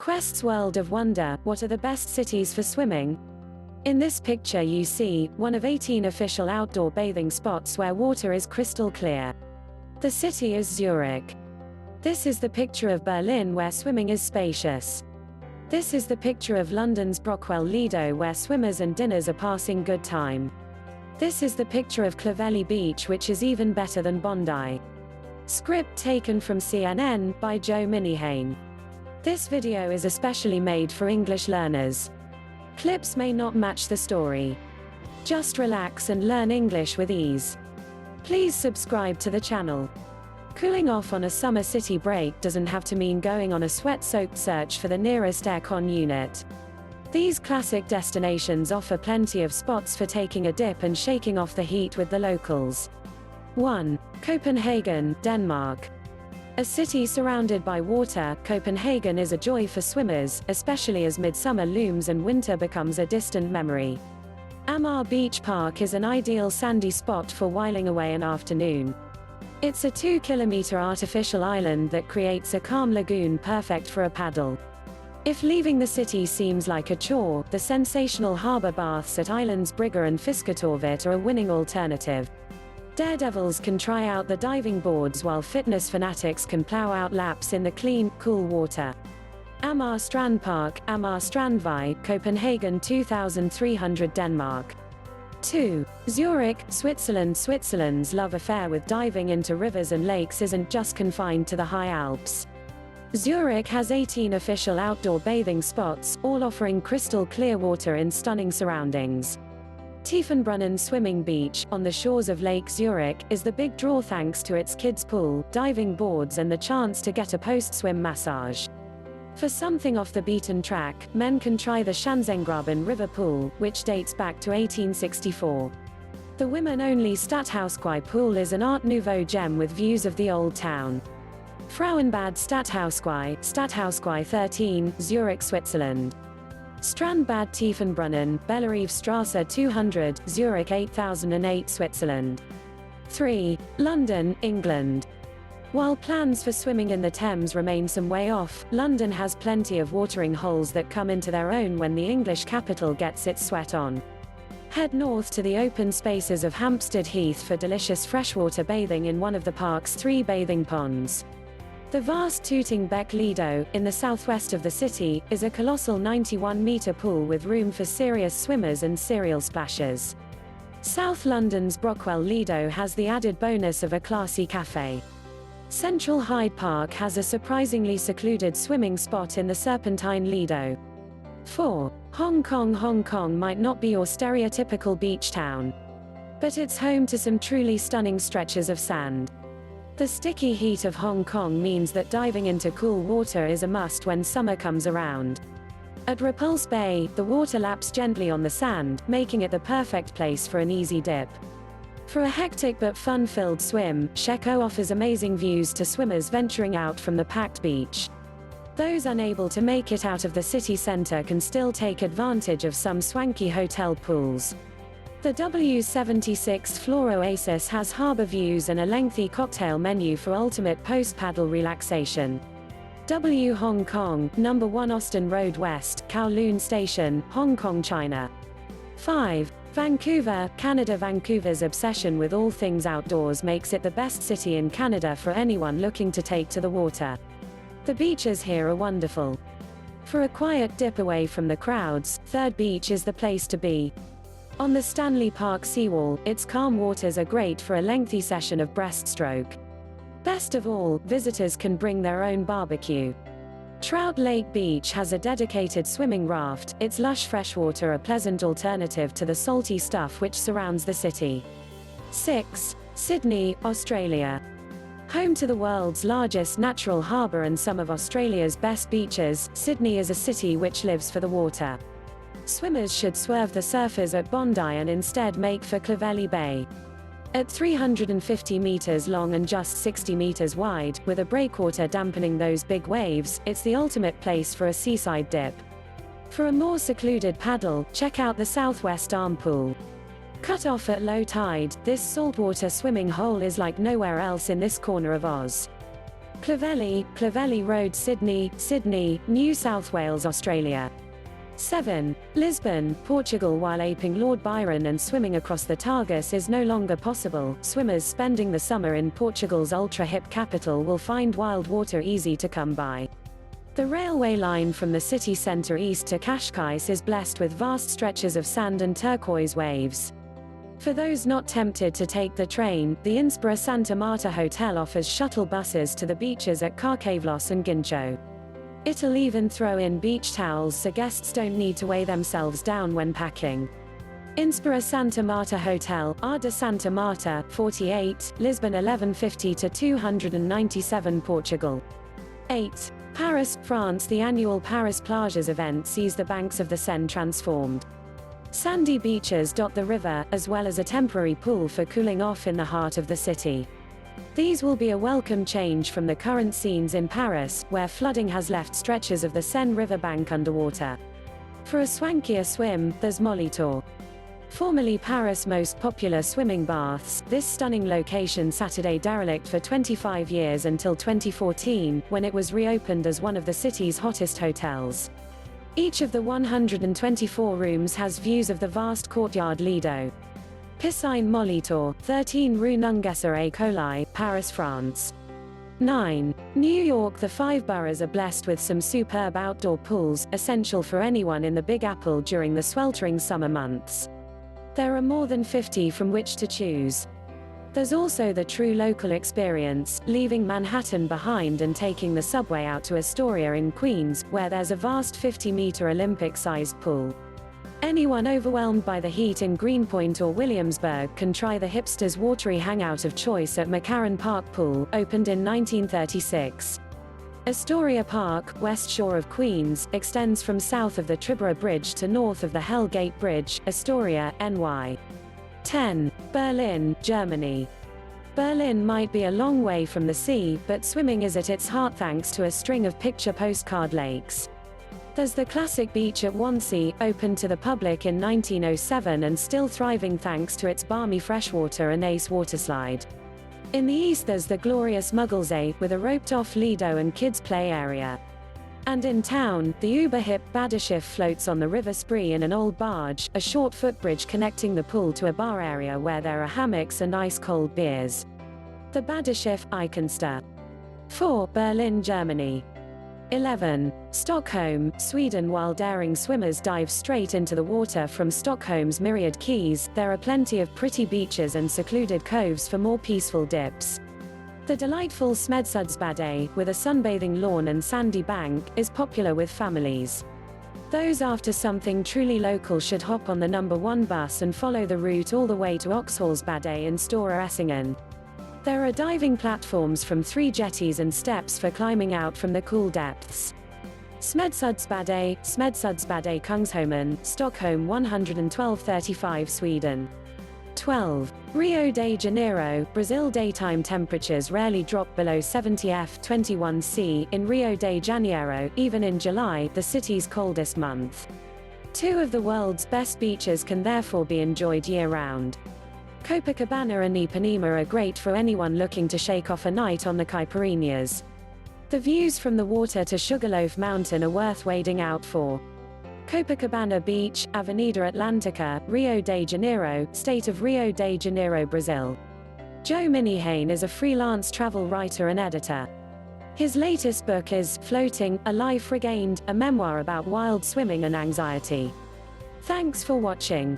Quest's World of Wonder, what are the best cities for swimming? In this picture you see one of 18 official outdoor bathing spots where water is crystal clear. The city is Zurich. This is the picture of Berlin where swimming is spacious. This is the picture of London's Brockwell Lido where swimmers and dinners are passing good time. This is the picture of Clovelly Beach, which is even better than Bondi. Script taken from CNN by Joe Minihane. This video is especially made for English learners. Clips may not match the story. Just relax and learn English with ease. Please subscribe to the channel. Cooling off on a summer city break doesn't have to mean going on a sweat-soaked search for the nearest aircon unit. These classic destinations offer plenty of spots for taking a dip and shaking off the heat with the locals. 1. Copenhagen, Denmark. A city surrounded by water, Copenhagen is a joy for swimmers, especially as midsummer looms and winter becomes a distant memory. Amager Beach Park is an ideal sandy spot for whiling away an afternoon. It's a 2-kilometer artificial island that creates a calm lagoon perfect for a paddle. If leaving the city seems like a chore, the sensational harbor baths at Islands Brygge and Fisketorvet are a winning alternative. Daredevils can try out the diving boards while fitness fanatics can plow out laps in the clean, cool water. Amager Strand Park, Amager Strandvej, Copenhagen 2300 Denmark. 2. Zurich, Switzerland. Switzerland's love affair with diving into rivers and lakes isn't just confined to the high Alps. Zurich has 18 official outdoor bathing spots, all offering crystal clear water in stunning surroundings. Tiefenbrunnen Swimming Beach, on the shores of Lake Zurich, is the big draw thanks to its kids' pool, diving boards and the chance to get a post-swim massage. For something off the beaten track, men can try the Schanzengraben River Pool, which dates back to 1864. The women-only Stadthausquai Pool is an Art Nouveau gem with views of the Old Town. Frauenbad Stadthausquai 13, Zurich, Switzerland. Strandbad Tiefenbrunnen, Bellerivestrasse 200, Zurich 8008, Switzerland. 3. London, England. While plans for swimming in the Thames remain some way off, London has plenty of watering holes that come into their own when the English capital gets its sweat on. Head north to the open spaces of Hampstead Heath for delicious freshwater bathing in one of the park's 3 bathing ponds. The vast Tooting Bec Lido, in the southwest of the city, is a colossal 91-meter pool with room for serious swimmers and serial splashes. South London's Brockwell Lido has the added bonus of a classy cafe. Central Hyde Park has a surprisingly secluded swimming spot in the Serpentine Lido. 4. Hong Kong. Hong Kong might not be your stereotypical beach town, but it's home to some truly stunning stretches of sand. The sticky heat of Hong Kong means that diving into cool water is a must when summer comes around. At Repulse Bay, the water laps gently on the sand, making it the perfect place for an easy dip. For a hectic but fun-filled swim, Sheko offers amazing views to swimmers venturing out from the packed beach. Those unable to make it out of the city center can still take advantage of some swanky hotel pools. The W76 Floor Oasis has harbor views and a lengthy cocktail menu for ultimate post-paddle relaxation. W Hong Kong, No. 1 Austin Road West, Kowloon Station, Hong Kong, China. 5. Vancouver, Canada. Vancouver's obsession with all things outdoors makes it the best city in Canada for anyone looking to take to the water. The beaches here are wonderful. For a quiet dip away from the crowds, Third Beach is the place to be. On the Stanley Park seawall, its calm waters are great for a lengthy session of breaststroke. Best of all, visitors can bring their own barbecue. Trout Lake Beach has a dedicated swimming raft, its lush freshwater a pleasant alternative to the salty stuff which surrounds the city. 6. Sydney, Australia. Home to the world's largest natural harbour and some of Australia's best beaches, Sydney is a city which lives for the water. Swimmers should swerve the surfers at Bondi and instead make for Clovelly Bay. At 350 meters long and just 60 meters wide, with a breakwater dampening those big waves, it's the ultimate place for a seaside dip. For a more secluded paddle, check out the Southwest Arm Pool. Cut off at low tide, this saltwater swimming hole is like nowhere else in this corner of Oz. Clovelly Road, Sydney, New South Wales, Australia. 7. Lisbon, Portugal. While aping Lord Byron and swimming across the Tagus is no longer possible, swimmers spending the summer in Portugal's ultra-hip capital will find wild water easy to come by. The railway line from the city centre east to Cascais is blessed with vast stretches of sand and turquoise waves. For those not tempted to take the train, the Inspira Santa Marta Hotel offers shuttle buses to the beaches at Carcavelos and Guincho. It'll even throw in beach towels so guests don't need to weigh themselves down when packing. Inspira Santa Marta Hotel, Ar de Santa Marta, 48, Lisbon 1150 to 297 Portugal. 8. Paris, France. The annual Paris Plages event sees the banks of the Seine transformed. Sandy beaches dot the river, as well as a temporary pool for cooling off in the heart of the city. These will be a welcome change from the current scenes in Paris, where flooding has left stretches of the Seine riverbank underwater. For a swankier swim, there's Molitor. Formerly Paris' most popular swimming baths, this stunning location sat derelict for 25 years until 2014, when it was reopened as one of the city's hottest hotels. Each of the 124 rooms has views of the vast courtyard Lido. Piscine Molitor, 13 Rue Nungesser et Colli, Paris, France. 9. New York. The 5 boroughs are blessed with some superb outdoor pools, essential for anyone in the Big Apple during the sweltering summer months. There are more than 50 from which to choose. There's also the true local experience, leaving Manhattan behind and taking the subway out to Astoria in Queens, where there's a vast 50-meter Olympic-sized pool. Anyone overwhelmed by the heat in Greenpoint or Williamsburg can try the hipsters' watery hangout of choice at McCarran Park Pool, opened in 1936. Astoria Park, west shore of Queens, extends from south of the Triborough Bridge to north of the Hell Gate Bridge, Astoria, NY. 10. Berlin, Germany. Berlin might be a long way from the sea, but swimming is at its heart thanks to a string of picture postcard lakes. There's the classic beach at Wannsee, opened to the public in 1907 and still thriving thanks to its balmy freshwater and ace waterslide. In the east there's the glorious Mugglesay, with a roped-off Lido and kids' play area. And in town, the uber-hip Badeschiff floats on the River Spree in an old barge, a short footbridge connecting the pool to a bar area where there are hammocks and ice-cold beers. The Badeschiff, Iconster. 4. Berlin, Germany. 11. Stockholm, Sweden. While daring swimmers dive straight into the water from Stockholm's myriad quays, there are plenty of pretty beaches and secluded coves for more peaceful dips. The delightful Smedsuddsbadet, with a sunbathing lawn and sandy bank, is popular with families. Those after something truly local should hop on the number 1 bus and follow the route all the way to Oxhallsbadet in Stora Essingen. There are diving platforms from 3 jetties and steps for climbing out from the cool depths. Smedsuddsbadet Kungsholmen, Stockholm 112:35 Sweden. 12. Rio de Janeiro, Brazil. Daytime temperatures rarely drop below 70 F21C in Rio de Janeiro, even in July, the city's coldest month. 2 of the world's best beaches can therefore be enjoyed year-round. Copacabana and Ipanema are great for anyone looking to shake off a night on the caipirinhas. The views from the water to Sugarloaf Mountain are worth wading out for. Copacabana Beach, Avenida Atlantica, Rio de Janeiro, State of Rio de Janeiro, Brazil. Joe Minihane is a freelance travel writer and editor. His latest book is Floating, A Life Regained, a memoir about wild swimming and anxiety. Thanks for watching.